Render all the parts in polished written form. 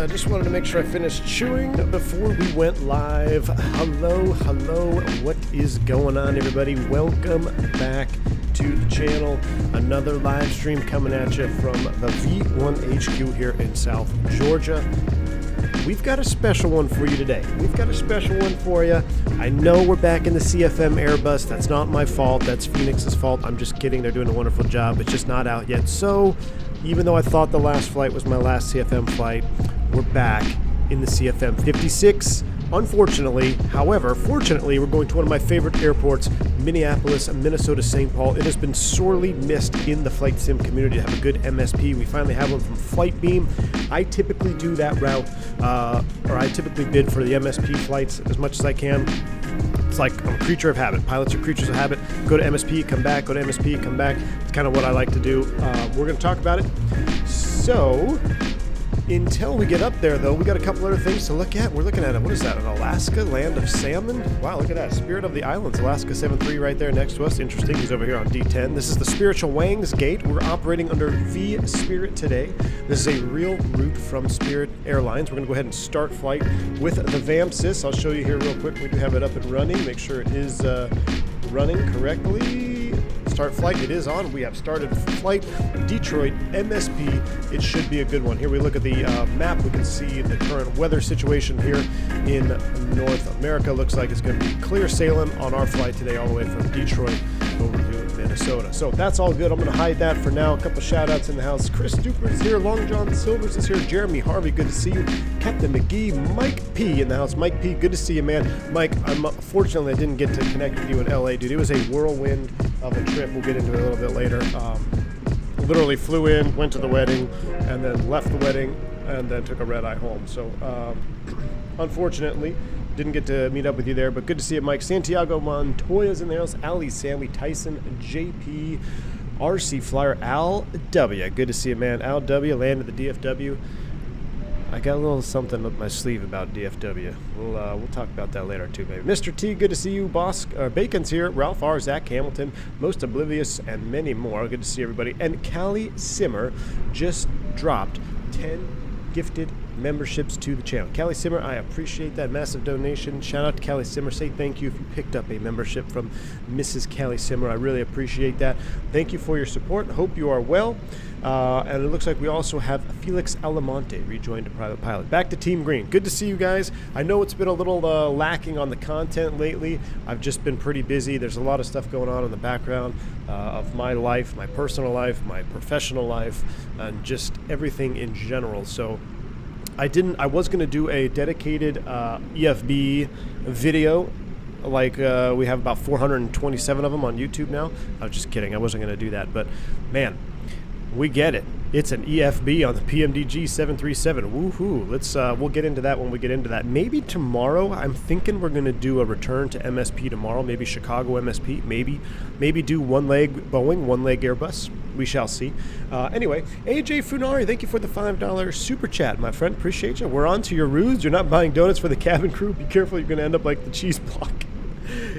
Just wanted to make sure I finished chewing before we went live. Hello, what is going on, everybody? Welcome back to the channel. Another live stream coming at you from the V1 HQ here in South Georgia. We've got a special one for you today. I know we're back in the CFM Airbus. That's not my fault. That's Fenix's fault. I'm just kidding. They're doing a wonderful job. It's just not out yet. So even though I thought the last flight was my last CFM flight, we're back in the CFM 56. Unfortunately, however, fortunately, we're going to one of my favorite airports, Minneapolis, Minnesota, St. Paul. It has been sorely missed in the flight sim community to have a good MSP. We finally have one from Flightbeam. I typically do that route, or I typically bid for the MSP flights as much as I can. It's like I'm a creature of habit. Pilots are creatures of habit. Go to MSP, come back, go to MSP, come back. It's kind of what I like to do. We're going to talk about it. So until we get up there, though, we got a couple other things to look at. We're looking at, what is that, an Alaska land of salmon? Wow, look at that. Spirit of the Islands, Alaska 73 right there next to us. Interesting. He's over here on D10. This is the Spiritual Wang's Gate. We're operating under V Spirit today. This is a real route from Spirit Airlines. We're going to go ahead and start flight with the VAMSIS. I'll show you here real quick. We do have it up and running. Make sure it is running correctly. Start flight. It is on. We have started flight. Detroit MSP. It should be a good one. Here we look at the map. We can see the current weather situation here in North America. Looks like it's going to be clear sailing on our flight today all the way from Detroit over to Minnesota. So that's all good. I'm going to hide that for now. A couple shout outs in the house. Chris Duper is here. Long John Silvers is here. Jeremy Harvey, good to see you. Captain McGee. Mike P in the house. Mike P, good to see you, man. Mike, unfortunately I didn't get to connect with you in LA, dude. It was a whirlwind of a trip. We'll get into it a little bit later. Literally flew in, went to the wedding, and then left the wedding, and then took a red-eye home. So unfortunately, didn't get to meet up with you there, but good to see you, Mike. Santiago Montoya's in the house. Ali, Sammy, Tyson, JP, RC Flyer, Al W. Good to see you, man. Al W. landed the DFW. I got a little something up my sleeve about DFW. We'll talk about that later too, baby. Mr. T, good to see you. Boss Bacon's here. Ralph R, Zach Hamilton, Most Oblivious, and many more. Good to see everybody. And Callie Simmer just dropped 10 gifted memberships to the channel. Callie Simmer, I appreciate that massive donation. Shout out to Callie Simmer. Say thank you if you picked up a membership from Mrs. Callie Simmer. I really appreciate that. Thank you for your support. Hope you are well. And it looks like we also have Felix Alamonte rejoined a private pilot. Back to Team Green. Good to see you guys. I know it's been a little lacking on the content lately. I've just been pretty busy. There's a lot of stuff going on in the background of my life, my personal life, my professional life, and just everything in general. So I was going to do a dedicated EFB video, like we have about 427 of them on YouTube now. I was just kidding. I wasn't going to do that. But, man, we get it. It's an EFB on the PMDG 737. Woohoo. We'll get into that when we get into that. Maybe tomorrow, I'm thinking we're going to do a return to MSP tomorrow. Maybe Chicago MSP. Maybe do one leg Boeing, one leg Airbus. We shall see. Anyway, AJ Funari, thank you for the $5 super chat, my friend. Appreciate you. We're on to your ruse. You're not buying donuts for the cabin crew. Be careful. You're going to end up like the cheese block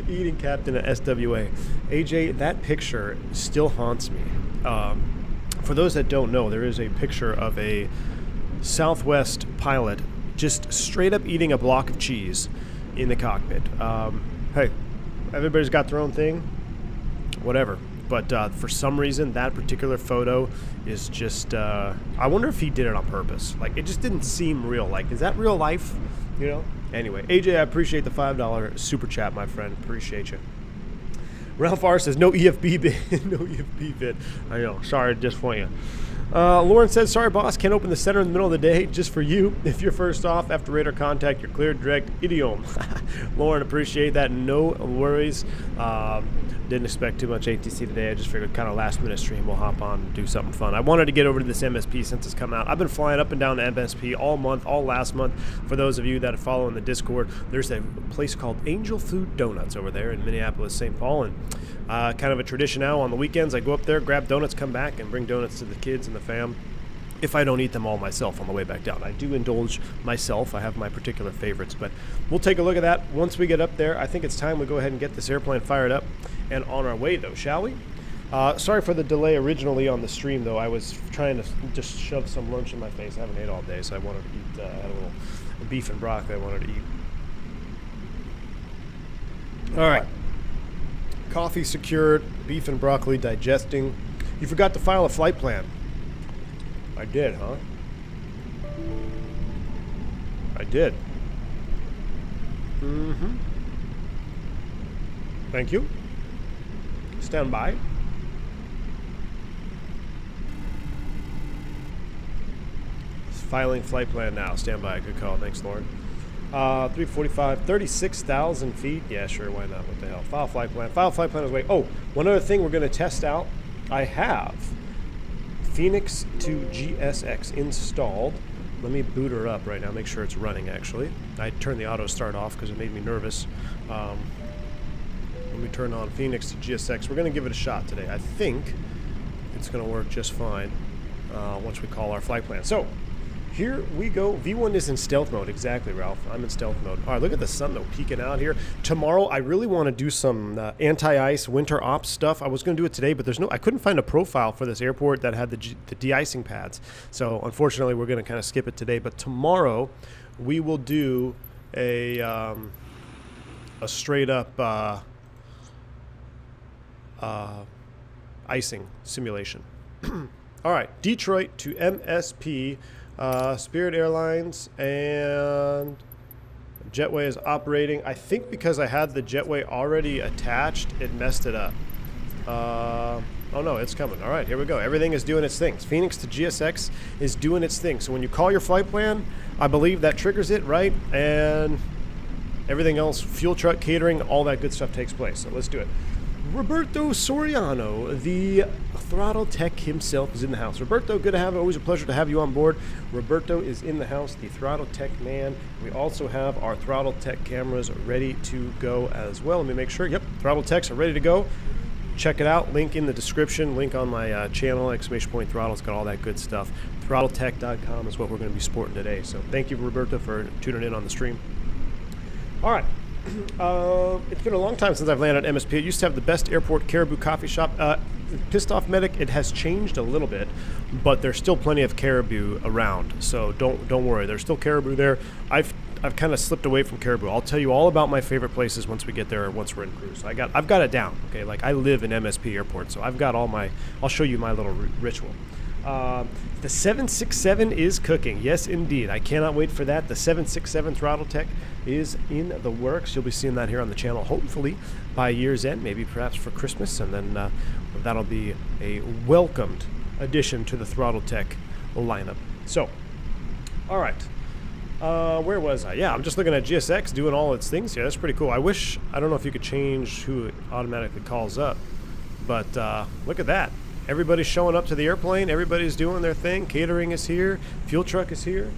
eating captain at SWA. AJ, that picture still haunts me. For those that don't know, there is a picture of a Southwest pilot just straight up eating a block of cheese in the cockpit. Hey, everybody's got their own thing, whatever. But for some reason, that particular photo is just, I wonder if he did it on purpose. Like, it just didn't seem real. Like, is that real life? You know? Anyway, AJ, I appreciate the $5 super chat, my friend. Appreciate you. Ralph R says, no EFB bid. No EFB bid. I know. Sorry to disappoint you. Lauren says, sorry, boss. Can't open the center in the middle of the day just for you. If you're first off after radar contact, you're cleared direct. Idiom. Lauren, appreciate that. No worries. Didn't expect too much ATC today. I just figured kind of last minute stream. We'll hop on and do something fun. I wanted to get over to this MSP since it's come out. I've been flying up and down to MSP all month, all last month. For those of you that follow in the Discord, there's a place called Angel Food Donuts over there in Minneapolis, St. Paul. And kind of a tradition now on the weekends. I go up there, grab donuts, come back, and bring donuts to the kids and the fam. If I don't eat them all myself on the way back down. I do indulge myself. I have my particular favorites, but we'll take a look at that once we get up there. I think it's time we go ahead and get this airplane fired up and on our way, though, shall we? Sorry for the delay originally on the stream, though. I was trying to just shove some lunch in my face. I haven't ate all day, so I wanted to eat. I had a little beef and broccoli I wanted to eat. All right. Coffee secured, beef and broccoli digesting. You forgot to file a flight plan. I did, huh? I did. Mm-hmm. Thank you. Stand by. Filing flight plan now. Stand by. Good call. Thanks, Lauren. 345, 36,000 feet. Yeah, sure. Why not? What the hell? File flight plan. File flight plan is way. Oh, one other thing we're going to test out. I have Fenix to GSX installed. Let me boot her up right now. Make sure it's running, actually. I turned the auto start off because it made me nervous. Let me turn on Fenix to GSX. We're going to give it a shot today. I think it's going to work just fine once we call our flight plan. So, here we go. V1 is in stealth mode. Exactly, Ralph. I'm in stealth mode. All right, look at the sun, though, peeking out here. Tomorrow, I really want to do some anti-ice winter ops stuff. I was going to do it today, but I couldn't find a profile for this airport that had the de-icing pads. So, unfortunately, we're going to kind of skip it today. But tomorrow, we will do a straight-up icing simulation. All right, Detroit to MSP. Spirit Airlines and Jetway is operating. I think because I had the Jetway already attached, it messed it up. Oh no, it's coming. All right, here we go. Everything is doing its thing. Fenix to GSX is doing its thing. So when you call your flight plan, I believe that triggers it, right? And everything else, fuel truck, catering, all that good stuff takes place. So let's do it. Roberto Soriano, the Throttletek himself, is in the house. Roberto, good to have you. Always a pleasure to have you on board. Roberto is in the house, the Throttletek man. We also have our Throttletek cameras ready to go as well. Let me make sure. Yep, Throttleteks are ready to go. Check it out. Link in the description. Link on my channel, !Throttle. It's got all that good stuff. Throttletek.com is what we're going to be sporting today. So thank you, Roberto, for tuning in on the stream. All right. It's been a long time since I've landed at MSP. It used to have the best airport caribou coffee shop. Pissed off medic, it has changed a little bit, but there's still plenty of caribou around. So don't worry. There's still caribou there. I've kind of slipped away from caribou. I'll tell you all about my favorite places once we get there, once we're in cruise. So I've got it down. Okay, like I live in MSP Airport, so I've got all my. I'll show you my little ritual. The 767 is cooking. Yes, indeed. I cannot wait for that. The 767 Throttletek is in the works. You'll be seeing that here on the channel, hopefully by year's end, maybe perhaps for Christmas, and then that'll be a welcomed addition to the Throttletek lineup. So, all right. Where was I? Yeah, I'm just looking at GSX doing all its things here. That's pretty cool. I don't know if you could change who it automatically calls up, but look at that. Everybody's showing up to the airplane. Everybody's doing their thing. Catering is here. Fuel truck is here.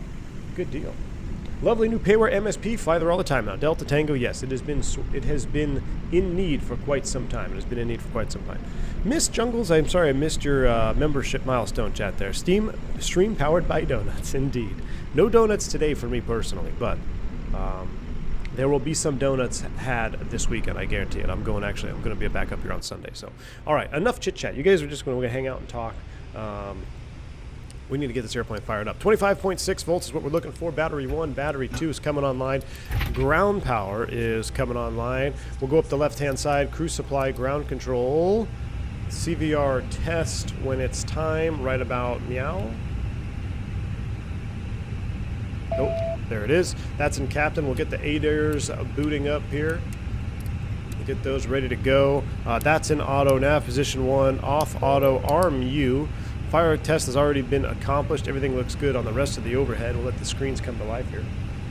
Good deal. Lovely new payware MSP. Fly there all the time now. Delta Tango, yes, it has been in need for quite some time. It has been in need for quite some time. Miss Jungles, I'm sorry I missed your membership milestone chat there. Stream powered by donuts, indeed. No donuts today for me personally, but there will be some donuts had this weekend, I guarantee it. I'm going to be back up here on Sunday. So, all right, enough chit chat. You guys are just going to hang out and talk. We need to get this airplane fired up. 25.6 volts is what we're looking for. Battery 1, battery 2 is coming online. Ground power is coming online. We'll go up the left-hand side. Cruise supply, ground control. CVR test when it's time, right about meow. Nope, there it is. That's in Captain. We'll get the ADAIRs booting up here. We'll get those ready to go. That's in auto. Nav position 1, off auto, arm U. Fire test has already been accomplished. Everything looks good on the rest of the overhead. We'll let the screens come to life here.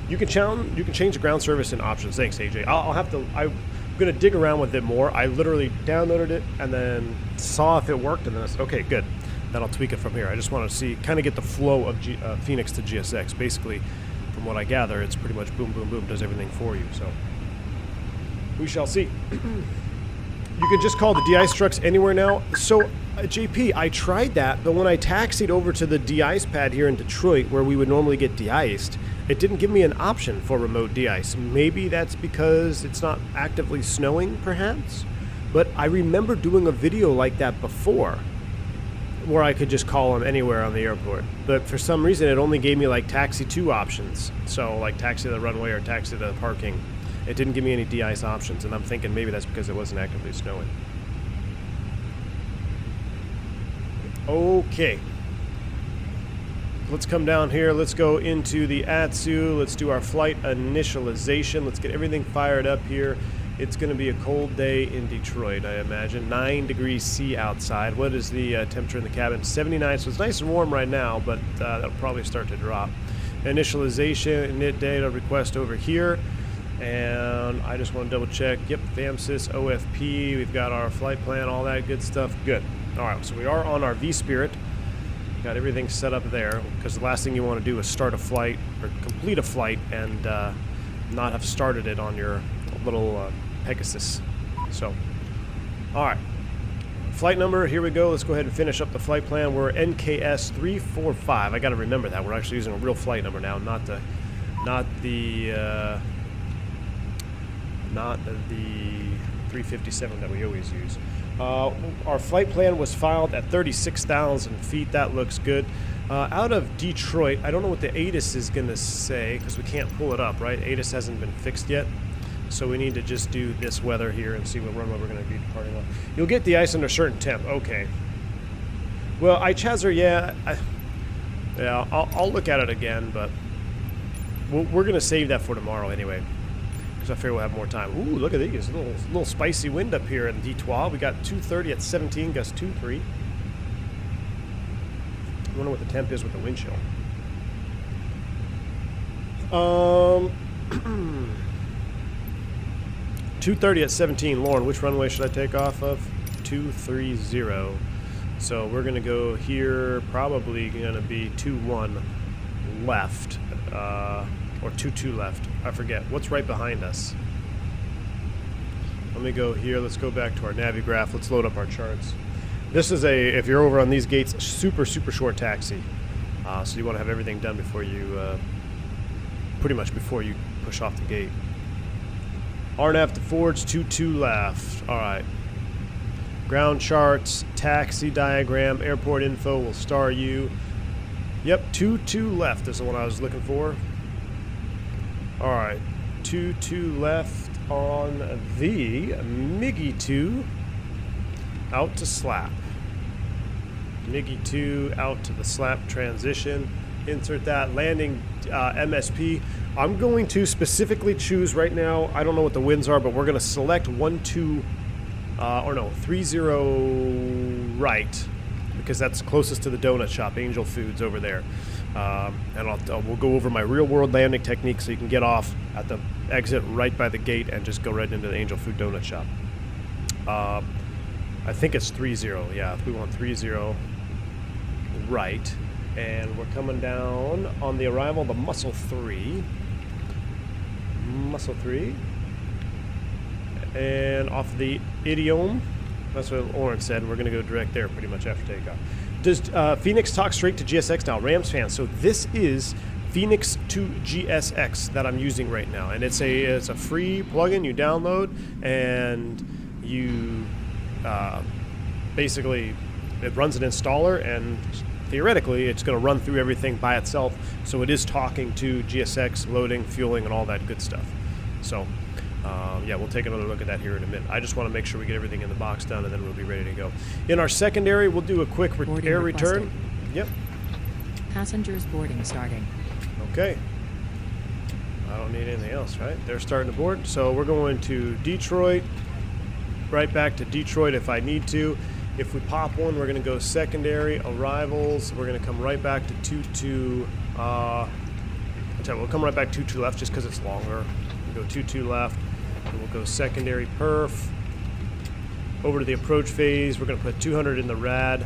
You can change the ground service in options. Thanks, AJ. I'm going to dig around with it more. I literally downloaded it and then saw if it worked, and then I said, okay, good. Then I'll tweak it from here. I just want to see, kind of get the flow of Fenix to GSX. Basically, from what I gather, it's pretty much boom, boom, boom, does everything for you. So we shall see. You can just call the de-ice trucks anywhere now. So, JP, I tried that, but when I taxied over to the de-ice pad here in Detroit, where we would normally get de-iced, it didn't give me an option for remote de-ice. Maybe that's because it's not actively snowing, perhaps? But I remember doing a video like that before, where I could just call them anywhere on the airport. But for some reason, it only gave me like taxi 2 options. So like taxi to the runway or taxi to the parking. It didn't give me any de-ice options, and I'm thinking maybe that's because it wasn't actively snowing. Okay. Let's come down here. Let's go into the ATSU. Let's do our flight initialization. Let's get everything fired up here. It's going to be a cold day in Detroit, I imagine. 9 degrees C outside. What is the temperature in the cabin? 79, so it's nice and warm right now, but that'll probably start to drop. Initialization, init data request over here. And I just want to double check. Yep, FAMSys, OFP. We've got our flight plan, all that good stuff. Good. All right, so we are on our V-Spirit. Got everything set up there, because the last thing you want to do is start a flight or complete a flight and not have started it on your little Pegasus. So, all right. Flight number, here we go. Let's go ahead and finish up the flight plan. We're NKS 345. I got to remember that. We're actually using a real flight number now, not the 357 that we always use. Our flight plan was filed at 36,000 feet. That looks good. Out of Detroit, I don't know what the ATIS is going to say because we can't pull it up, right? ATIS hasn't been fixed yet. So we need to just do this weather here and see what runway we're going to be departing on. You'll get the ice under a certain temp. Okay. Well, iChazzer, yeah. I'll look at it again, but we're going to save that for tomorrow anyway. Because I figure we'll have more time. Ooh, look at these. A little spicy wind up here in D12. We got 230 at 17, gust 2-3. I wonder what the temp is with the wind chill. 230 at 17. Lauren, which runway should I take off of? 230. So we're going to go here, probably going to be 21 left, or 22 left. I forget. What's right behind us? Let me go here. Let's go back to our Navigraph. Let's load up our charts. This is if you're over on these gates, super short taxi. So you want to have everything done before you, pretty much before you push off the gate. RNAV to forwards, 22 left. All right. Ground charts, taxi diagram, airport info will star you. Yep, 22 left is the one I was looking for. All right, 22 left on the MIGI 2 out to slap. MIGI 2 out to the slap transition. Insert that. Landing MSP. I'm going to specifically choose right now, I don't know what the winds are, but we're going to select 30 right, because that's closest to the donut shop, Angel Foods over there. And we'll go over my real world landing technique so you can get off at the exit right by the gate and just go right into the Angel Food donut shop. I think it's 30, yeah, we want 30 right. And we're coming down on the arrival, the Muscle 3. Muscle 3. And off the Idiom. That's what Lauren said. We're going to go direct there pretty much after takeoff. Does Fenix talk straight to GSX now? Rams fans. So this is Fenix to GSX that I'm using right now. And it's a free plugin you download. And you basically, it runs an installer, and theoretically, it's going to run through everything by itself, so it is talking to GSX, loading, fueling, and all that good stuff. So, yeah, we'll take another look at that here in a minute. I just want to make sure we get everything in the box done, and then we'll be ready to go. In our secondary, we'll do a quick air return. Yep. Passengers boarding starting. Okay. I don't need anything else, right? They're starting to board. So we're going to Detroit, right back to Detroit if I need to. If we pop one, we're going to go secondary, arrivals. We're going to come right back to 22. We'll come right back 22 left just because it's longer. We'll go 22 left. And we'll go secondary perf. Over to the approach phase. We're going to put 200 in the rad.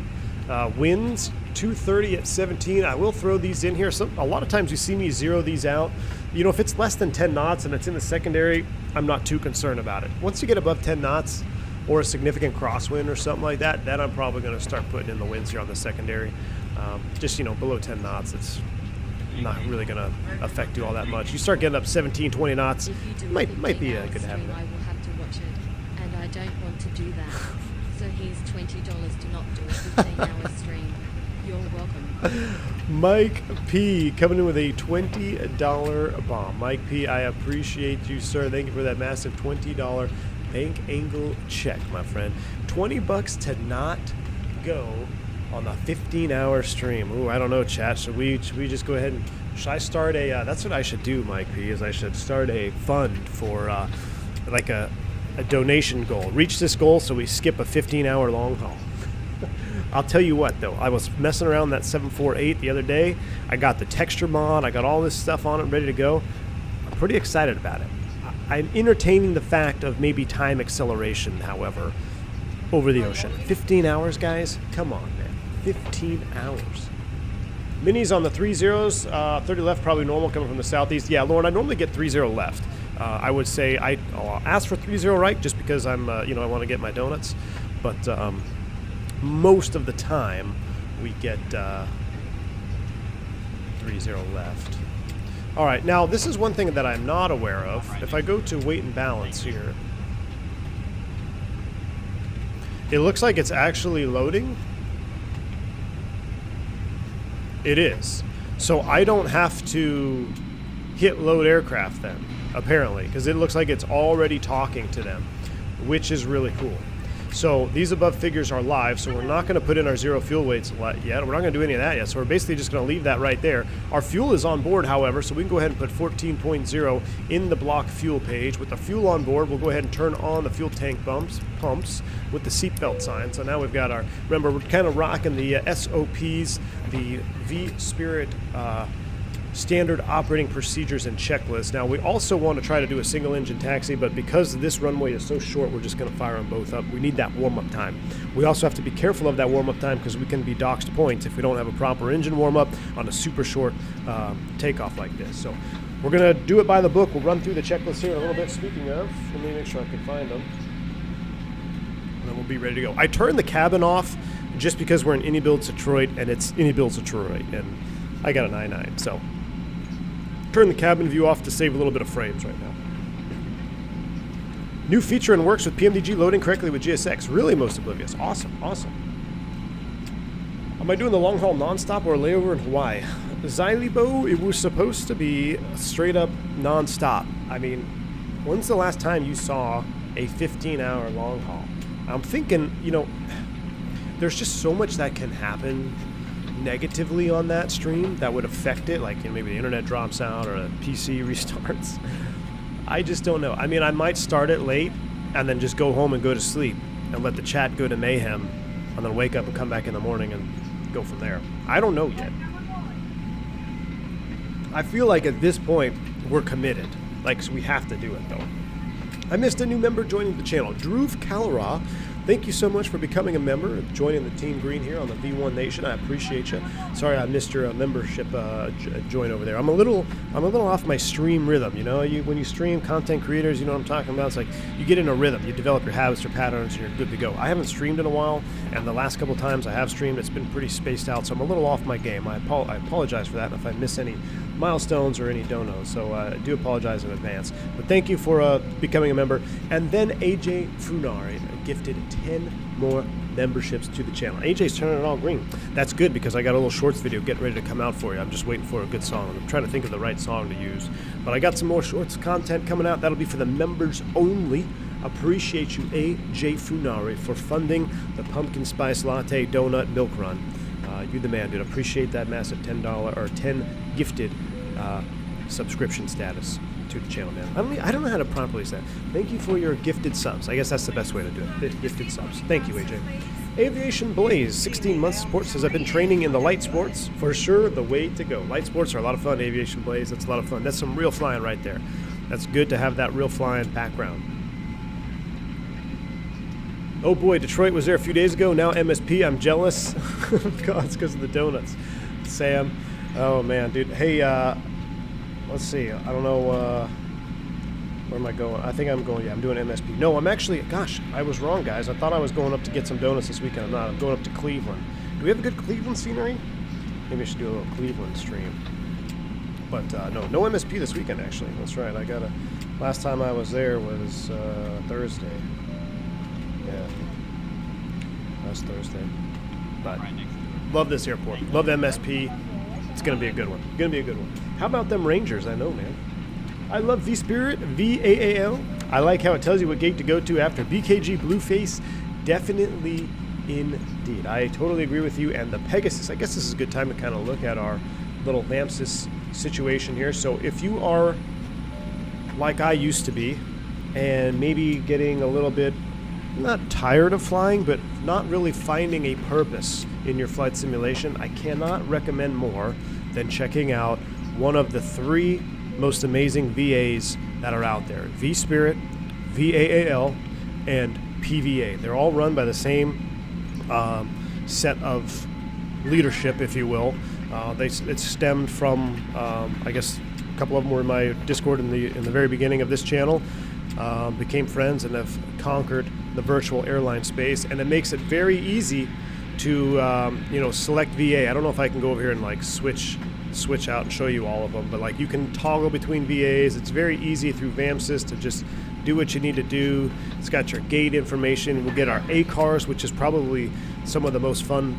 Winds, 230 at 17. I will throw these in here. A lot of times you see me zero these out. You know, if it's less than 10 knots and it's in the secondary, I'm not too concerned about it. Once you get above 10 knots, or a significant crosswind or something like that, then I'm probably going to start putting in the winds here on the secondary. Just, you know, below 10 knots, it's not really going to affect you all that much. You start getting up 17, 20 knots, might be a good habit. I will have to watch it, and I don't want to do that. So here's $20 to not do a 15-hour stream. You're welcome. Mike P coming in with a $20 bomb. Mike P, I appreciate you, sir. Thank you for that massive $20 bank angle check, my friend. $20 to not go on the 15-hour stream. Ooh, I don't know, chat. Should we just go ahead and should I start a? That's what I should do, Mike P. Is I should start a fund for like a donation goal. Reach this goal so we skip a 15-hour long haul. I'll tell you what, though. I was messing around that 748 the other day. I got the texture mod. I got all this stuff on it ready to go. I'm pretty excited about it. I'm entertaining the fact of maybe time acceleration, however, over the ocean. 15 hours, guys? Come on, man. 15 hours. Minis on the 3-0s. 30 left, probably normal coming from the southeast. Yeah, Lauren, I normally get 3-0 left. I would say I'll ask for 3-0 right just because I'm, I want to get my donuts. But most of the time, we get 3-0 left. All right, now this is one thing that I'm not aware of. If I go to weight and balance here, it looks like it's actually loading. It is. So I don't have to hit load aircraft then, apparently, because it looks like it's already talking to them, which is really cool. So these above figures are live, so we're not going to put in our zero fuel weights yet. We're not going to do any of that yet, so we're basically just going to leave that right there. Our fuel is on board, however, so we can go ahead and put 14.0 in the block fuel page. With the fuel on board, we'll go ahead and turn on the fuel tank pumps with the seatbelt sign. So now we've got our, remember, we're kind of rocking the SOPs, the V-Spirit standard operating procedures and checklists. Now, we also want to try to do a single engine taxi, but because this runway is so short, we're just going to fire them both up. We need that warm-up time. We also have to be careful of that warm-up time because we can be doxed points if we don't have a proper engine warm-up on a super short takeoff like this. So we're going to do it by the book. We'll run through the checklist here in a little bit. Speaking of, let me make sure I can find them. And then we'll be ready to go. I turned the cabin off just because we're in Indy Builds Detroit, and it's Indy Builds Detroit, and I got a 9.9, so turn the cabin view off to save a little bit of frames right now. New feature and works with PMDG loading correctly with GSX. Really most oblivious. Awesome, awesome. Am I doing the long haul nonstop or a layover in Hawaii? Xylibo, it was supposed to be straight up nonstop. I mean, when's the last time you saw a 15-hour long haul? I'm thinking, there's just so much that can happen negatively on that stream that would affect it, like maybe the internet drops out or a PC restarts. I just don't know. I mean, I might start it late and then just go home and go to sleep and let the chat go to mayhem and then wake up and come back in the morning and go from there. I don't know yet. I feel like at this point we're committed, like, so we have to do it though. I missed a new member joining the channel, Dhruv Kalra. Thank you so much for becoming a member, joining the Team Green here on the V1 Nation. I appreciate you. Sorry I missed your membership join over there. I'm a little off my stream rhythm. When you stream, content creators, you know what I'm talking about. It's like you get in a rhythm, you develop your habits or patterns, and you're good to go. I haven't streamed in a while, and the last couple times I have streamed, it's been pretty spaced out, so I'm a little off my game. I apologize for that if I miss any milestones or any donos, so I do apologize in advance. But thank you for becoming a member. And then AJ Funari gifted 10 more memberships to the channel. AJ's turning it all green. That's good because I got a little shorts video getting ready to come out for you. I'm just waiting for a good song. I'm trying to think of the right song to use. But I got some more shorts content coming out. That'll be for the members only. Appreciate you, AJ Funari, for funding the pumpkin spice latte donut milk run. You the man, dude. Appreciate that massive $10 or 10 gifted subscription status to the channel, man. I don't know how to properly say that. Thank you for your gifted subs. I guess that's the best way to do it. Gifted subs. Thank you, AJ. Aviation Blaze, 16 months support, says I've been training in the light sports. For sure, the way to go. Light sports are a lot of fun, Aviation Blaze. That's a lot of fun. That's some real flying right there. That's good to have that real flying background. Oh boy, Detroit was there a few days ago. Now MSP, I'm jealous. God, it's because of the donuts. Sam. Oh man, dude. Hey, let's see. I don't know. Where am I going? I think I'm going. Yeah, I'm doing MSP. No, I'm actually. Gosh, I was wrong, guys. I thought I was going up to get some donuts this weekend. I'm not. I'm going up to Cleveland. Do we have a good Cleveland scenery? Maybe I should do a little Cleveland stream. But no MSP this weekend. Actually, that's right. Last time I was there was Thursday. Yeah. Last Thursday. But love this airport. Love MSP. It's going to be a good one. Going to be a good one. How about them Rangers? I know, man. I love V-Spirit, VAAL. I like how it tells you what gate to go to after BKG Blueface. Definitely indeed. I totally agree with you. And the Pegasus, I guess this is a good time to kind of look at our little VAMSIS situation here. So if you are like I used to be and maybe getting a little bit, not tired of flying, but not really finding a purpose in your flight simulation, I cannot recommend more than checking out one of the 3 most amazing VAs that are out there. V-Spirit, VAAL, and PVA. They're all run by the same set of leadership, if you will. It stemmed from, I guess, a couple of them were in my Discord in the very beginning of this channel. Became friends and have conquered the virtual airline space, and it makes it very easy to select VA. I don't know if I can go over here and like switch out and show you all of them, but like you can toggle between VAs. It's very easy through VAMSIS to just do what you need to do. It's got your gate information. We'll get our ACARS, which is probably some of the most fun,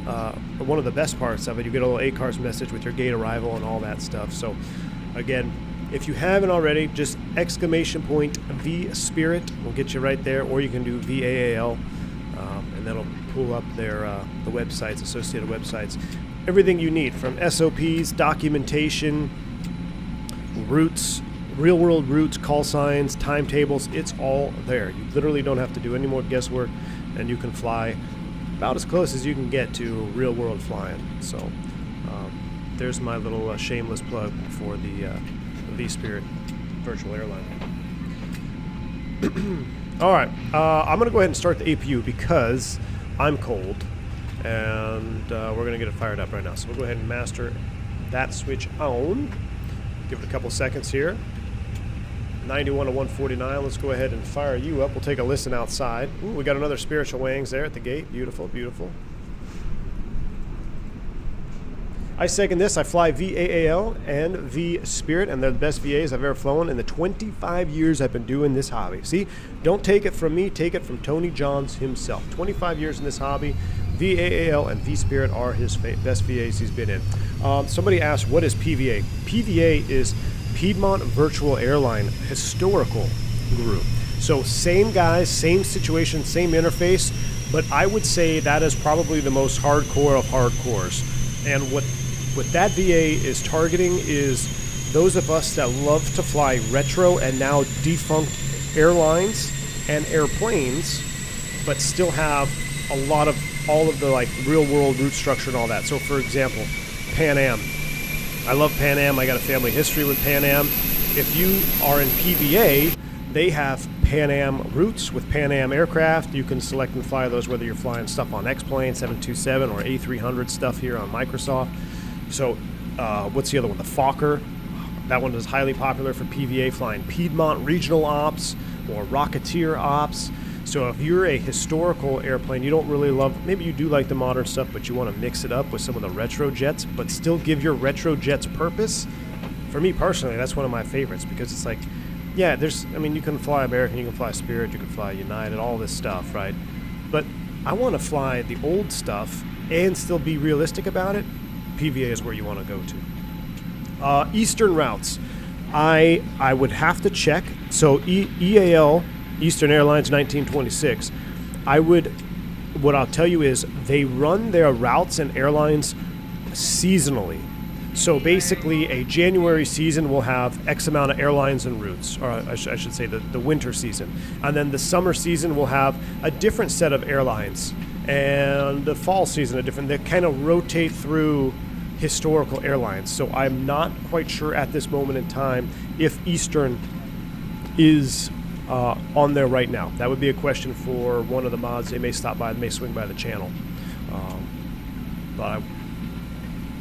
one of the best parts of it. You get a little ACARS message with your gate arrival and all that stuff. So again, if you haven't already, just !V-Spirit will get you right there, or you can do VAAL, and that'll pull up their the websites, associated websites. Everything you need from SOPs, documentation, routes, real-world routes, call signs, timetables. It's all there. You literally don't have to do any more guesswork, and you can fly about as close as you can get to real-world flying. So there's my little shameless plug for the V-Spirit virtual airline. All right, I'm going to go ahead and start the APU because I'm cold, and we're going to get it fired up right now. So we'll go ahead and master that switch on. Give it a couple seconds here. 91 to 149. Let's go ahead and fire you up. We'll take a listen outside. Ooh, we got another spiritual wings there at the gate. Beautiful, beautiful. I second this. I fly VAAL and V-Spirit, and they're the best VAs I've ever flown in the 25 years I've been doing this hobby. See, don't take it from me, take it from Tony Johns himself. 25 years in this hobby. VAAL and V-Spirit are his best VAs he's been in. Somebody asked, what is PVA? PVA is Piedmont Virtual Airline Historical Group. So same guys, same situation, same interface, but I would say that is probably the most hardcore of hardcores. And what that VA is targeting is those of us that love to fly retro and now defunct airlines and airplanes, but still have a lot of all of the like real world route structure and all that. So for example, Pan Am. I love Pan Am. I got a family history with Pan Am. If you are in PVA, they have Pan Am routes with Pan Am aircraft. You can select and fly those whether you're flying stuff on X-Plane, 727, or A300 stuff here on Microsoft. So what's the other one? The Fokker. That one is highly popular for PVA, flying Piedmont Regional Ops or Rocketeer Ops. So if you're a historical airplane, you don't really love, maybe you do like the modern stuff, but you want to mix it up with some of the retro jets, but still give your retro jets purpose. For me personally, that's one of my favorites because it's like, yeah, you can fly American, you can fly Spirit, you can fly United, all this stuff, right? But I want to fly the old stuff and still be realistic about it. PVA is where you want to go to. Eastern routes. I would have to check. So EAL, Eastern Airlines 1926, what I'll tell you is they run their routes and airlines seasonally. So basically a January season will have X amount of airlines and routes, or I should say the winter season. And then the summer season will have a different set of airlines, and the fall season a different. They kind of rotate through historical airlines. So I'm not quite sure at this moment in time if Eastern is on there right now. That would be a question for one of the mods. They may stop by, they may swing by the channel. But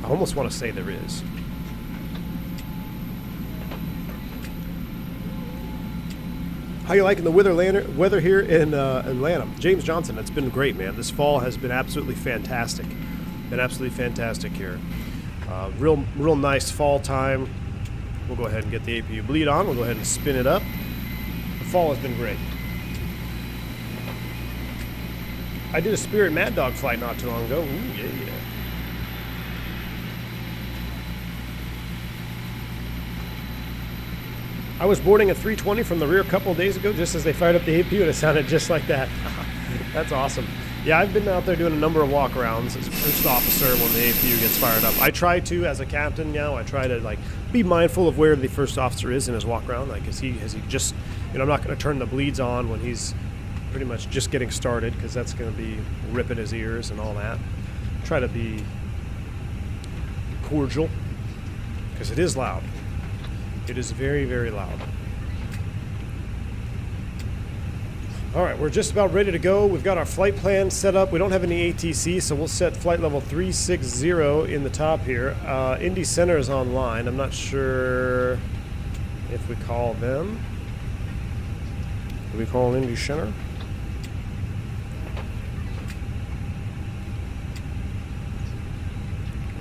I almost want to say there is. How you liking the weather here in Atlanta? James Johnson, it's been great, man. This fall has been absolutely fantastic. Been absolutely fantastic here. Real nice fall time. We'll go ahead and get the APU bleed on. We'll go ahead and spin it up. The fall has been great. I did a Spirit Mad Dog flight not too long ago. Ooh, yeah. I was boarding a 320 from the rear a couple of days ago just as they fired up the APU, and it sounded just like that. That's awesome. Yeah, I've been out there doing a number of walk-arounds as a first officer when the APU gets fired up. I try to, as a captain now, I try to like be mindful of where the first officer is in his walk-around. Like, has he just, I'm not going to turn the bleeds on when he's pretty much just getting started, because that's going to be ripping his ears and all that. Try to be cordial, because it is loud. It is very, very loud. All right, we're just about ready to go. We've got our flight plan set up. We don't have any ATC, so we'll set flight level 360 in the top here. Indy Center is online. I'm not sure if we call them. Do we call Indy Center?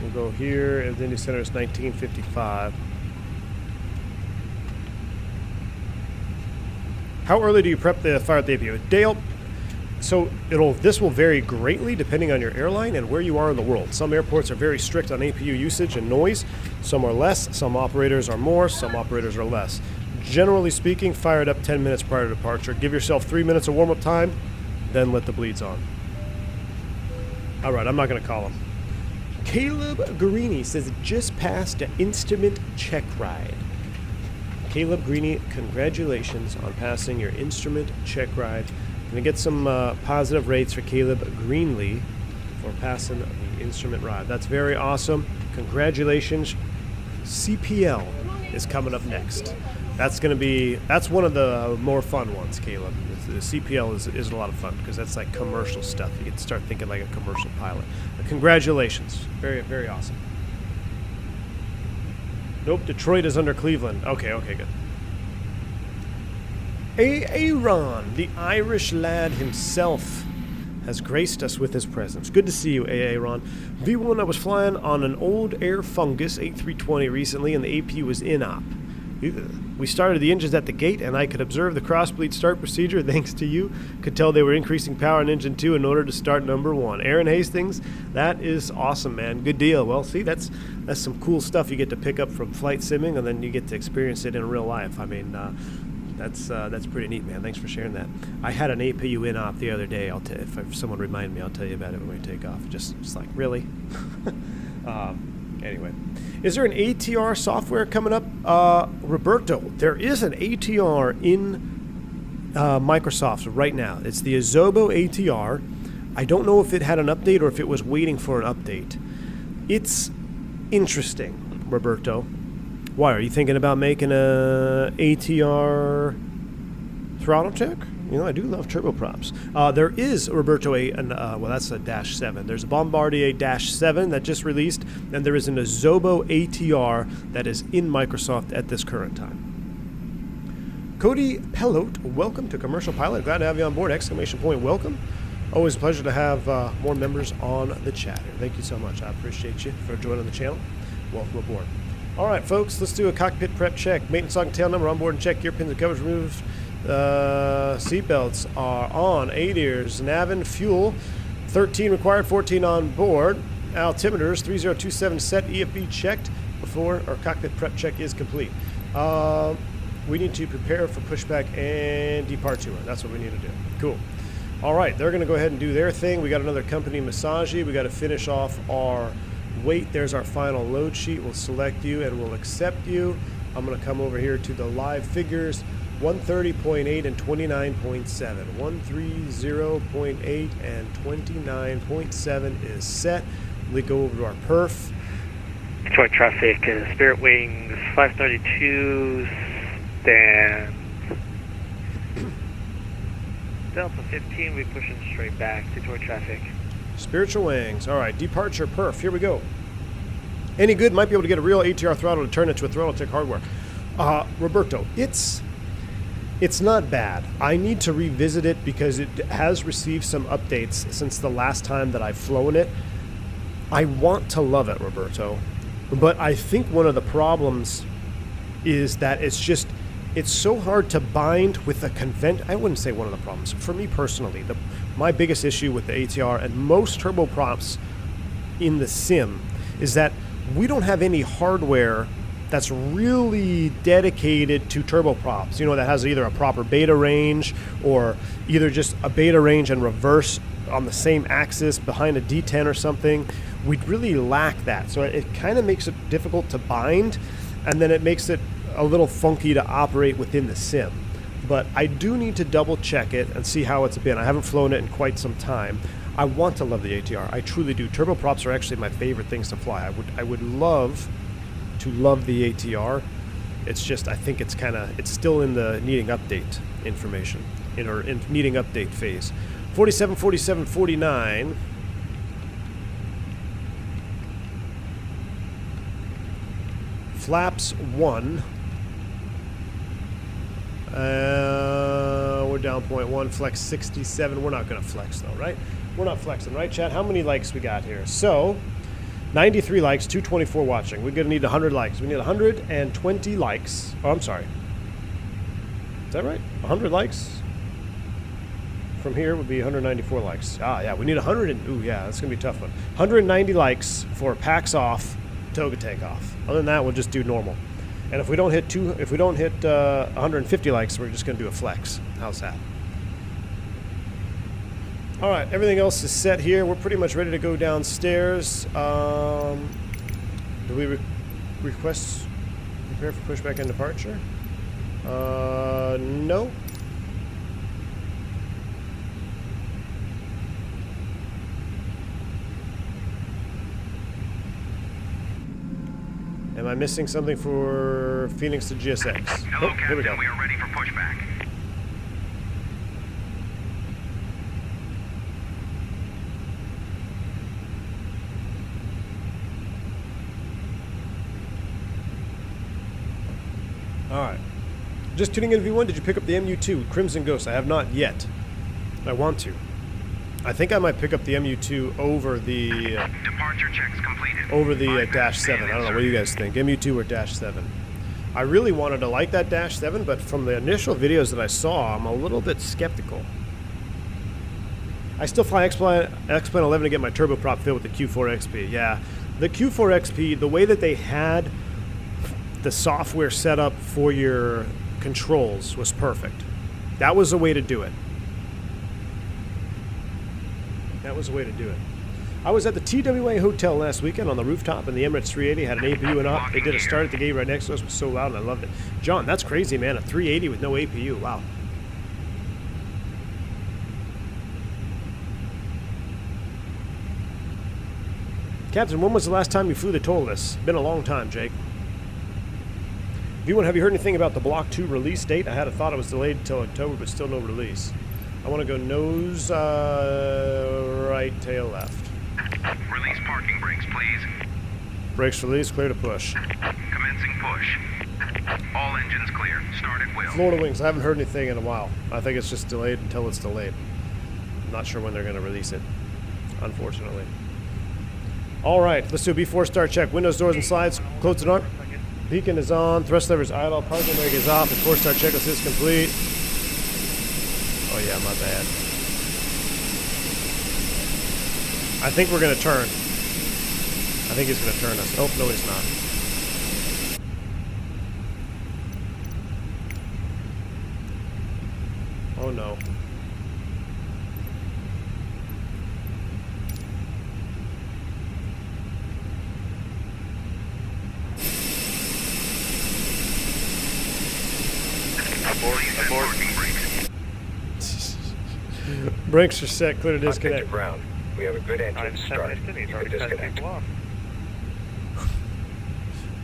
We'll go here, and the Indy Center is 1955. How early do you prep the fire at the APU? Dale, so this will vary greatly depending on your airline and where you are in the world. Some airports are very strict on APU usage and noise. Some are less. Some operators are more. Some operators are less. Generally speaking, fire it up 10 minutes prior to departure. Give yourself 3 minutes of warm-up time, then let the bleeds on. All right, I'm not going to call him. Caleb Guarini says, just passed an instrument check ride. Caleb Greeny, congratulations on passing your instrument check ride. I'm going to get some positive rates for Caleb Greenlee for passing the instrument ride. That's very awesome. Congratulations. CPL is coming up next. That's one of the more fun ones, Caleb. The CPL is a lot of fun because that's like commercial stuff. You get to start thinking like a commercial pilot. But congratulations. Very, very awesome. Nope, Detroit is under Cleveland. Okay, good. Aaron, the Irish lad himself, has graced us with his presence. Good to see you, Aaron. V1, I was flying on an old Air Fungus 8320 recently, and the APU was in-op. We started the engines at the gate, and I could observe the cross-bleed start procedure thanks to you. Could tell they were increasing power in engine 2 in order to start number 1. Aaron Hastings, that is awesome, man. Good deal. Well, see, that's some cool stuff you get to pick up from flight simming, and then you get to experience it in real life. I mean, that's pretty neat, man. Thanks for sharing that. I had an APU in-op the other day. If someone remind me, I'll tell you about it when we take off. Just like, really? Anyway, is there an ATR software coming up? Roberto, there is an ATR in Microsoft right now. It's the Azobo ATR. I don't know if it had an update or if it was waiting for an update. It's interesting, Roberto. Why, are you thinking about making a ATR Throttletek? I do love turboprops. There is, Roberto, that's a Dash 7. There's a Bombardier Dash 7 that just released, and there is an Azobo ATR that is in Microsoft at this current time. Cody Pelot, welcome to Commercial Pilot. Glad to have you on board! ! Welcome. Always a pleasure to have more members on the chat here. Thank you so much. I appreciate you for joining the channel. Welcome aboard. All right, folks, let's do a cockpit prep check. Maintenance lock and tail number on board and check. Gear pins and covers removed. Seatbelts are on. 8 ears. Nav and fuel. 13 required, 14 on board. Altimeters 3027 set. EFB checked before our cockpit prep check is complete. We need to prepare for pushback and departure. That's what we need to do. Cool. All right, they're going to go ahead and do their thing. We got another company massage. We got to finish off our weight. There's our final load sheet. We'll select you and we'll accept you. I'm going to come over here to the live figures. 130.8 and 29.7. 130.8 and 29.7 is set. We go over to our perf. Detroit traffic, Spirit Wings 532, stand. Delta 15, we pushing straight back. Detroit traffic. Spiritual Wings. All right, departure perf. Here we go. Any good? Might be able to get a real ATR throttle to turn it to a Throttletek hardware. Roberto, it's not bad. I need to revisit it because it has received some updates since the last time that I've flown it. I want to love it, Roberto, but I think one of the problems is that it's so hard to bind with a I wouldn't say one of the problems. For me personally, my biggest issue with the ATR and most turboprops in the sim is that we don't have any hardware that's really dedicated to turboprops. You know, that has either a proper beta range or either just a beta range and reverse on the same axis behind a D10 or something. We really lack that. So it kind of makes it difficult to bind, and then it makes it a little funky to operate within the sim. But I do need to double check it and see how it's been. I haven't flown it in quite some time. I want to love the ATR. I truly do. Turboprops are actually my favorite things to fly. I would love to love the ATR. It's just, I think it's still in the needing update information, in needing update phase. 47, 47, 49. Flaps 1. We're down 0.1, flex 67. We're not going to flex though, right? We're not flexing, right, Chad? How many likes we got here? So, 93 likes, 224 watching. We're going to need 100 likes. We need 120 likes. Oh, I'm sorry. Is that right? 100 likes? From here would be 194 likes. Ah, yeah, we need 100 and... Ooh, yeah, that's going to be a tough one. 190 likes for packs off, Toga takeoff. Other than that, we'll just do normal. And if we don't hit 150 likes, we're just going to do a flex. How's that? All right, everything else is set here. We're pretty much ready to go downstairs. Do we request prepare for pushback and departure? No. Am I missing something for Phoenix to GSX? Hello, Here we go. Captain. We are ready for pushback. All right. Just tuning in, V1. Did you pick up the MU2 Crimson Ghost? I have not yet. I want to. I think I might pick up the MU2 over the Departure checks completed. over the Dash 7. I don't know. What do you guys think? MU2 or Dash 7? I really wanted to like that Dash 7, but from the initial videos that I saw, I'm a little bit skeptical. I still fly X-Plane 11 to get my turboprop filled with the Q4 XP. Yeah, the Q4 XP, the way that they had the software set up for your controls was perfect. That was the way to do it. That was the way to do it. I was at the TWA Hotel last weekend on the rooftop, and the Emirates 380 had an APU and up. They did a start at the gate right next to us. It was so loud, and I loved it. John, that's crazy, man. A 380 with no APU. Wow. Captain, when was the last time you flew the Tolless? Been a long time, Jake. V1, have you heard anything about the Block 2 release date? I had a thought it was delayed until October, but still no release. I want to go nose right, tail left. Release parking brakes, please. Brakes release, clear to push. Commencing push. All engines clear. Start at will. Florida Wings, I haven't heard anything in a while. I think it's just delayed until it's delayed. I'm not sure when they're going to release it, unfortunately. All right, let's do a B4 start check. Windows, doors, and slides. Close it on. Beacon is on. Thrust lever is idle. Parking brake is off. The 4-star checklist is complete. Oh yeah, my bad. I think we're going to turn. I think he's going to turn us. Oh, no, he's not. Oh, no. Abort. Brakes are set. Clear to disconnect. Ground. We have a good engine start. You can disconnect. All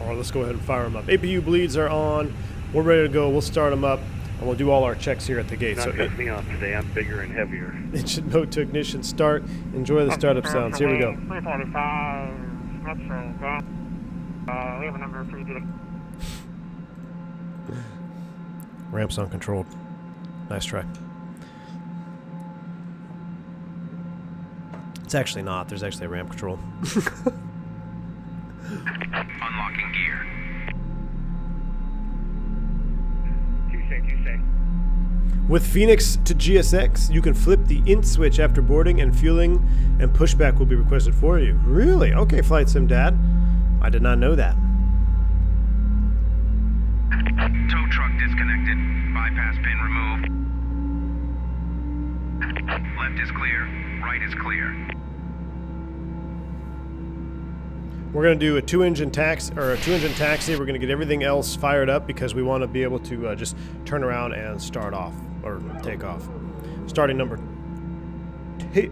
right, let's go ahead and fire them up. APU bleeds are on. We're ready to go. We'll start them up, and we'll do all our checks here at the gate. Not So pissing me off today. I'm bigger and heavier. engine mode to ignition start. Enjoy the startup sounds. Here we go. 345, Metro, go. We have a number 3 Ramps uncontrolled. Nice try. It's actually not. There's actually a ramp control. Unlocking gear. Touche. With Fenix to GSX, you can flip the int switch after boarding and fueling, and pushback will be requested for you. Really? Okay, Flight Sim Dad. I did not know that. Tow truck disconnected. Bypass pin removed. Left is clear. Right is clear. We're going to do a two-engine taxi. We're going to get everything else fired up because we want to be able to just turn around and start off or take off. Starting number 2.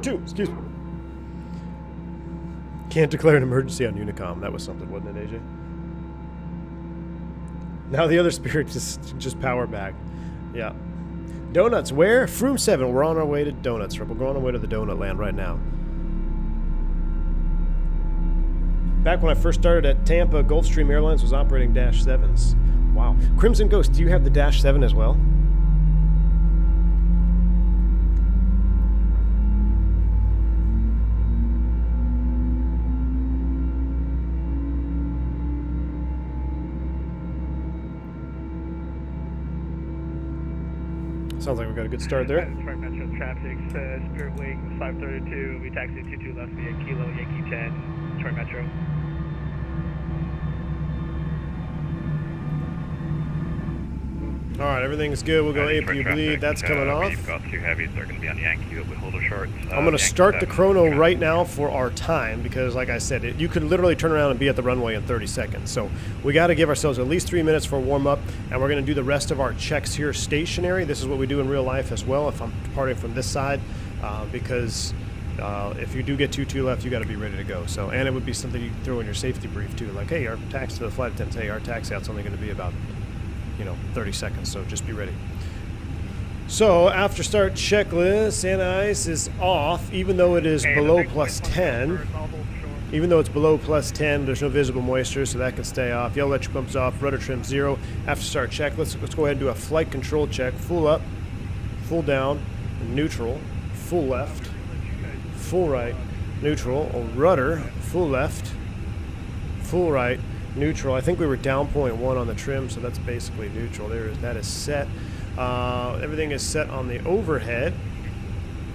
Excuse me. Can't declare an emergency on Unicom. That was something, wasn't it, AJ? Now the other Spirit just power back. Yeah. Donuts, where? Froome 7. We're on our way to Donuts. We're on our way to the donut land right now. Back when I first started at Tampa, Gulfstream Airlines was operating Dash 7s. Wow. Crimson Ghost, do you have the Dash 7 as well? Sounds like we've got a good start there. Metro traffic, Spirit Wing 532, we taxi 22 left via Kilo, Yankee 10, Detroit Metro. Alright, everything's good. We'll go APU bleed. That's coming off. We've got 2 heavies. They're going to be on Yankee. We hold our shorts. I'm going to start the chrono right now for our time because, like I said, you could literally turn around and be at the runway in 30 seconds. So we got to give ourselves at least 3 minutes for warm-up, and we're going to do the rest of our checks here stationary. This is what we do in real life as well if I'm departing from this side because if you do get 2-2 left, you got to be ready to go. So, and it would be something you throw in your safety brief too, like, hey, our taxi to the flight attendants, hey, our taxi out's only going to be about 30 seconds, so just be ready. So after start checklist, anti-ice is off, even though it is below plus 10. Even though it's below plus 10, there's no visible moisture, so that can stay off. Yellow electric pump's off, rudder trim 0. After start checklist, let's go ahead and do a flight control check. Full up, full down, neutral, full left, full right, neutral, rudder, full left, full right, neutral. I think we were down 0.1 on the trim, so that's basically neutral. That is set. Everything is set on the overhead.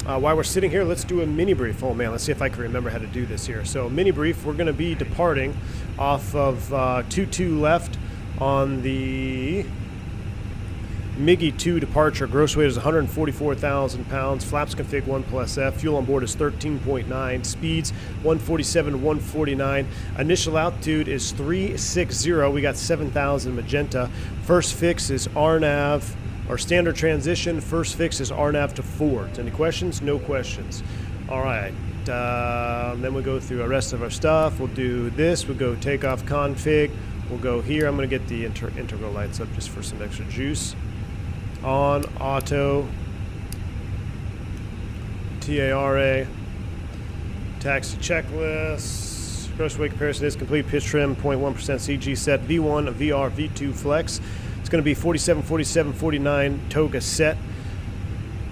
While we're sitting here, let's do a mini brief. Oh man, let's see if I can remember how to do this here. So mini brief, we're going to be departing off of 2-2 left on the MIGI 2 departure. Gross weight is 144,000 pounds. Flaps config 1 plus F. Fuel on board is 13.9. Speeds 147 to 149. Initial altitude is 360. We got 7,000 magenta. First fix is RNAV, or standard transition. First fix is RNAV to forward. Any questions? No questions. All right. Then we'll go through the rest of our stuff. We'll do this. We'll go takeoff config. We'll go here. I'm going to get the integral lights up just for some extra juice. On, auto, TARA, taxi checklist, gross weight comparison is complete, pitch trim, 0.1% CG set, V1, VR, V2 flex. It's going to be 47, 47, 49, Toga set.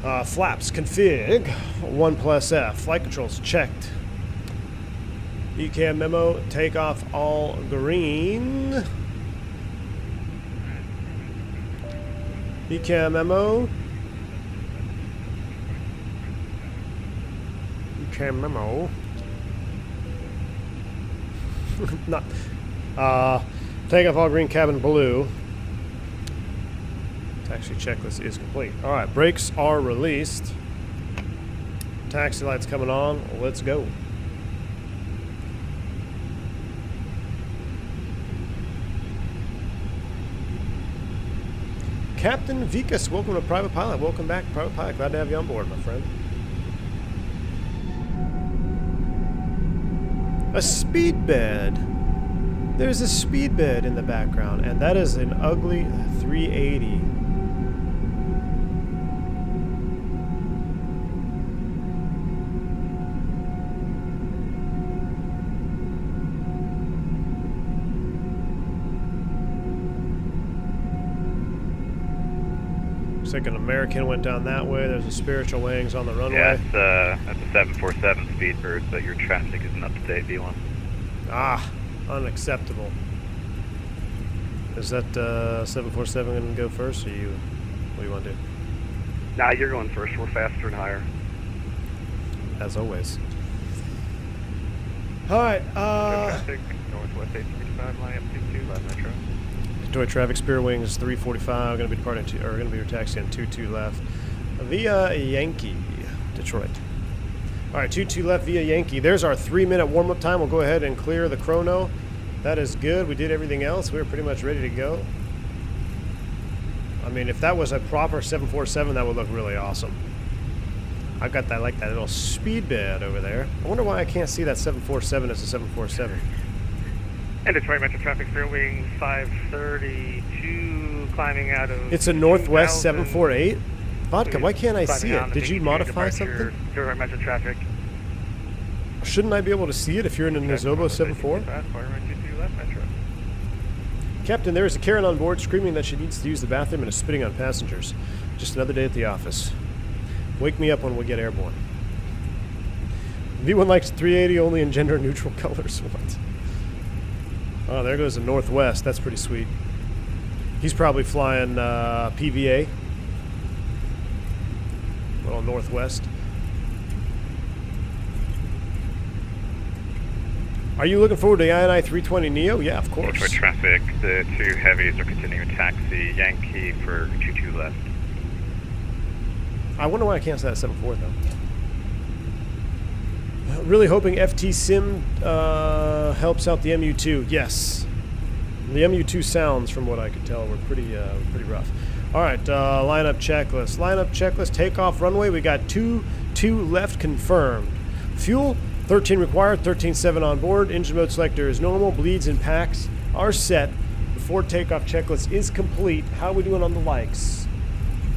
Flaps, config, 1 plus F. Flight controls, checked. ECAM memo, takeoff all green. ECAM memo. ECAM memo. Not. Takeoff all green, cabin blue. Taxi checklist is complete. All right, brakes are released. Taxi lights coming on. Let's go. Captain Vikas, welcome to Private Pilot. Welcome back, Private Pilot. Glad to have you on board, my friend. A speed bed. There's a speed bed in the background, and that is an ugly 380. Like an American went down that way. There's a Spiritual Wings on the runway. Yeah, that's a 747 Speedbird, but your traffic isn't up to date, V1. Ah, unacceptable. Is that 747 going to go first, or you? What do you want to do? Nah, you're going first. We're faster and higher. As always. Alright, Traffic, Northwest 835, line up 22, left metro. Detroit traffic, Spear Wings 345, going to be departing going to be taxiing 22 left via Yankee, Detroit. All right, 22 left via Yankee. There's our 3-minute warm-up time. We'll go ahead and clear the chrono. That is good. We did everything else. We were pretty much ready to go. I mean, if that was a proper 747, that would look really awesome. I got that, like that little speed bed over there. I wonder why I can't see that 747 as a 747. And Detroit Metro traffic, Spear Wings 532, climbing out of... It's a Northwest 2000. 748? Vodka, why can't I see Climbing it? on the Did you Big modify departure, something? Detroit Metro traffic. Shouldn't I be able to see it if you're in an Azobo 74? Captain, there is a Karen on board screaming that she needs to use the bathroom and is spitting on passengers. Just another day at the office. Wake me up when we get airborne. V1 likes 380 only in gender neutral colors. What? Oh, there goes the Northwest. That's pretty sweet. He's probably flying PVA. Little Northwest. Are you looking forward to the INI 320 Neo? Yeah, of course. For traffic, the 2 heavies are continuing taxi Yankee for 22 left. I wonder why I can't say that 74 though. Really hoping FT Sim helps out the MU2. Yes, the MU2 sounds, from what I could tell, were pretty rough. All right, lineup checklist. Lineup checklist. Takeoff runway. We got 2 left confirmed. Fuel 13 required. 13.7 on board. Engine mode selector is normal. Bleeds and packs are set. Before takeoff checklist is complete. How are we doing on the likes?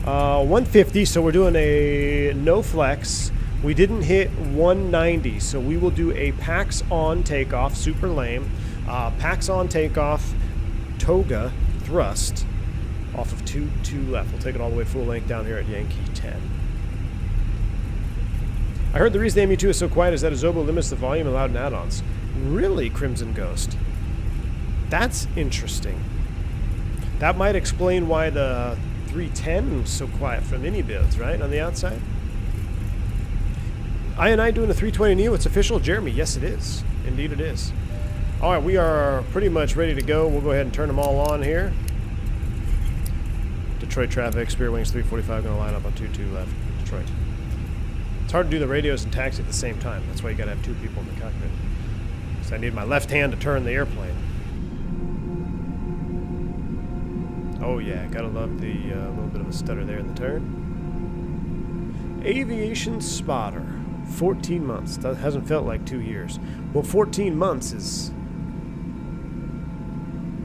150. So we're doing a no flex. We didn't hit 190, so we will do a packs on takeoff, super lame. Packs on takeoff, Toga thrust off of 2 left. We'll take it all the way full length down here at Yankee 10. I heard the reason the MU2 is so quiet is that Azobo limits the volume allowed in add-ons. Really, Crimson Ghost? That's interesting. That might explain why the 310 was so quiet for mini builds, right, on the outside? INI doing a 320 Neo, it's official, Jeremy. Yes, it is. Indeed it is. All right, we are pretty much ready to go. We'll go ahead and turn them all on here. Detroit traffic, Spear Wings 345 going to line up on 2 left, Detroit. It's hard to do the radios and taxi at the same time. That's why you got to have 2 people in the cockpit. So I need my left hand to turn the airplane. Oh yeah, gotta love the little bit of a stutter there in the turn. Aviation spotter. 14 months. That hasn't felt like 2 years. Well, 14 months is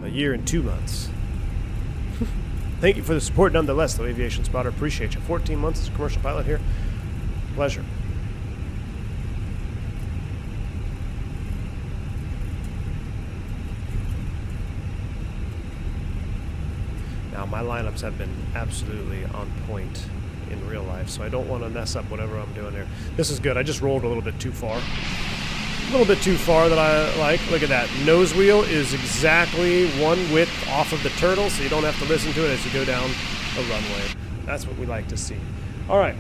a year and 2 months. Thank you for the support nonetheless, though, Aviation Spotter. Appreciate you. 14 months as a commercial pilot here. Pleasure. Now, my lineups have been absolutely on point in real life, so I don't want to mess up whatever I'm doing here. This is good. I just rolled a little bit too far. A little bit too far that I like. Look at that. Nose wheel is exactly 1 width off of the turtle, so you don't have to listen to it as you go down the runway. That's what we like to see. All right.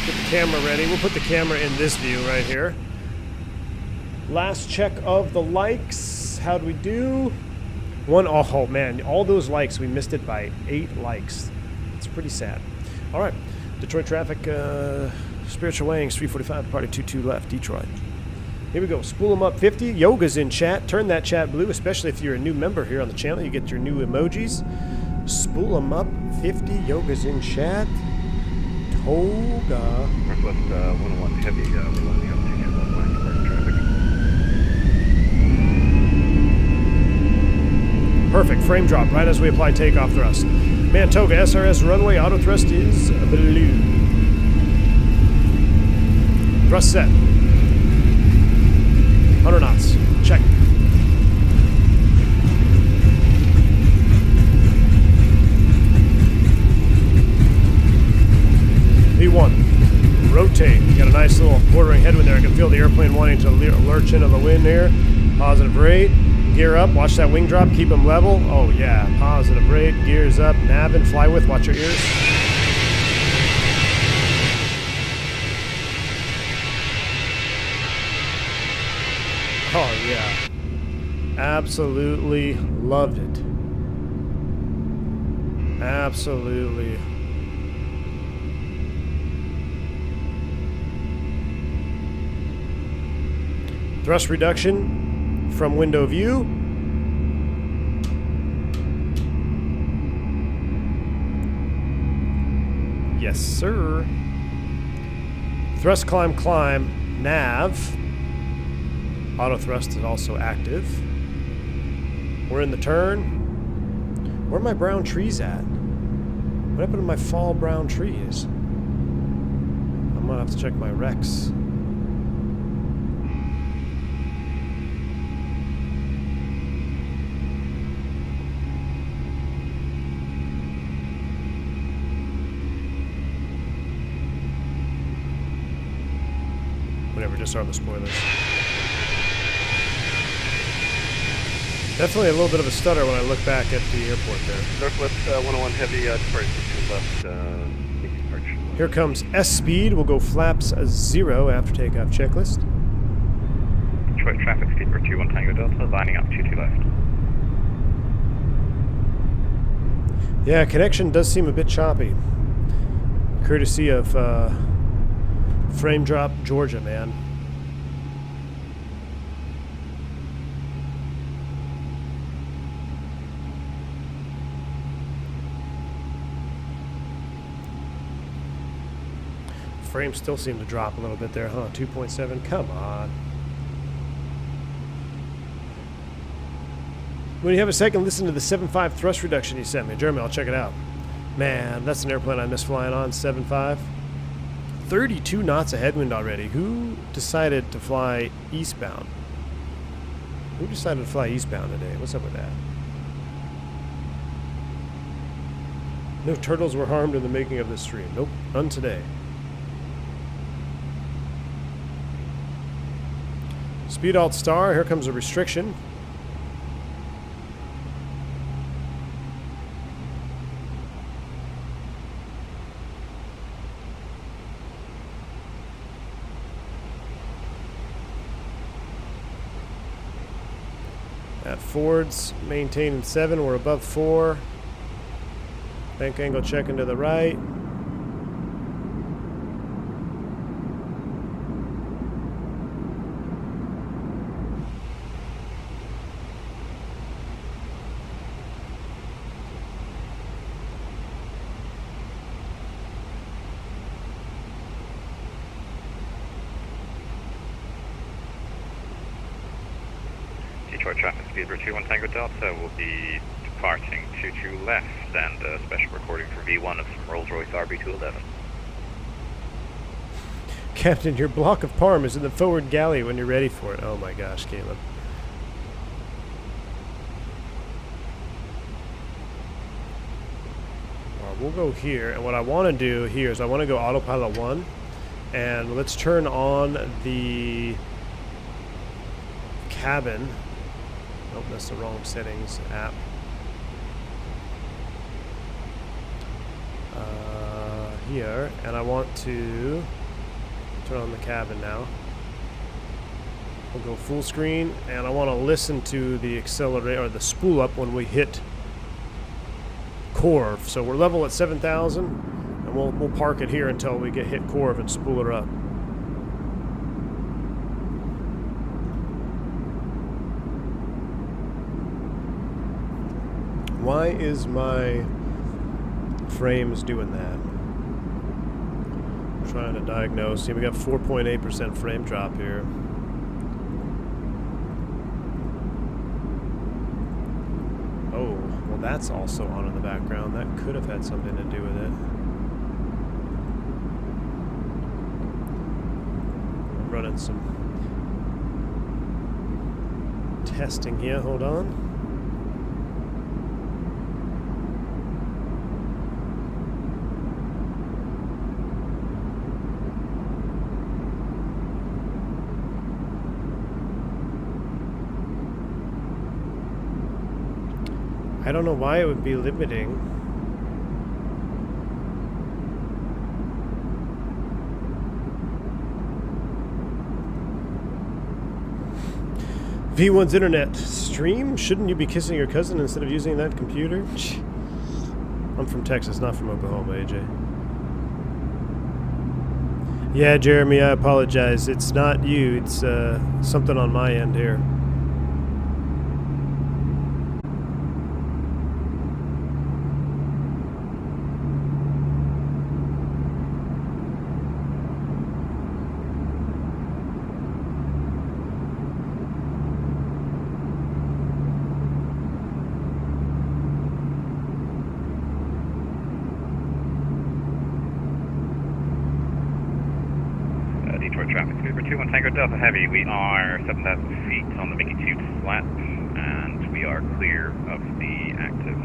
Get the camera ready. We'll put the camera in this view right here. Last check of the likes. How'd we do? Oh man, all those likes, we missed it by 8 likes. It's pretty sad. All right, Detroit traffic, Spiritual Wings, 345, party 2 left, Detroit. Here we go, spool them up 50. Yoga's in chat. Turn that chat blue, especially if you're a new member here on the channel. You get your new emojis. Spool them up 50. Yoga's in chat. Toga. Northwest 101 heavy, we're lining up 2 left line, departing traffic. Perfect, frame drop right as we apply takeoff thrust. Man, Toga, SRS runway auto thrust is blue. Thrust set. 100 knots. Check. V1. Rotate. You got a nice little quartering headwind there. I can feel the airplane wanting to lurch into the wind here. Positive rate. gear up. Watch that wing drop. Keep them level. Oh, yeah. Positive rate. Gears up. Nav and fly with. Watch your ears. Oh, yeah. Absolutely loved it. Absolutely. Thrust reduction from window view. Yes, sir. Thrust climb climb. Nav. Auto thrust is also active. We're in the turn. Where are my brown trees at? What happened to my fall brown trees? I'm gonna have to check my Rex. Whatever, just on the spoilers. Definitely a little bit of a stutter when I look back at the airport there. Northwest 101 heavy, depart 22 left, approach. Here comes S speed. We'll go flaps 0 after takeoff checklist. Detroit traffic speed for 21 Tango Delta, lining up 22 left. Yeah, connection does seem a bit choppy. Courtesy of Frame Drop, Georgia, man. Frames still seem to drop a little bit there, huh? 2.7, come on. When you have a second, listen to the 7.5 thrust reduction you sent me. Jeremy, I'll check it out. Man, that's an airplane I miss flying on, 7.5. 32 knots of headwind already. Who decided to fly eastbound? Who decided to fly eastbound today? What's up with that? No turtles were harmed in the making of this stream. Nope, none today. Speed alt star, here comes a restriction. At Ford's maintaining 7, we're above 4. Bank angle checking to the right. Detroit traffic speed for 21 Tango Delta will be departing 22 left, and a special recording for V1 of some Rolls-Royce RB211. Captain, your block of parm is in the forward galley when you're ready for it. Oh my gosh, Caleb. We'll go here, and what I want to do here is I want to go autopilot 1, and let's turn on the cabin. Oh, that's the wrong settings app. Here, and I want to turn on the cabin now. We'll go full screen, and I want to listen to the accelerator or the spool up when we hit Corv. So we're level at 7,000, and we'll park it here until we get hit Corv and spool her up. Why is my frames doing that? I'm trying to diagnose. See, we got 4.8% frame drop here. Oh, well, that's also on in the background. That could have had something to do with it. I'm running some testing here. Hold on. I don't know why it would be limiting. V1's internet stream? Shouldn't you be kissing your cousin instead of using that computer? I'm from Texas, not from Oklahoma, AJ. Yeah, Jeremy, I apologize. It's not you. It's something on my end here. Delta Heavy, we are 7,000 feet on the Mickey 2 flat, and we are clear of the active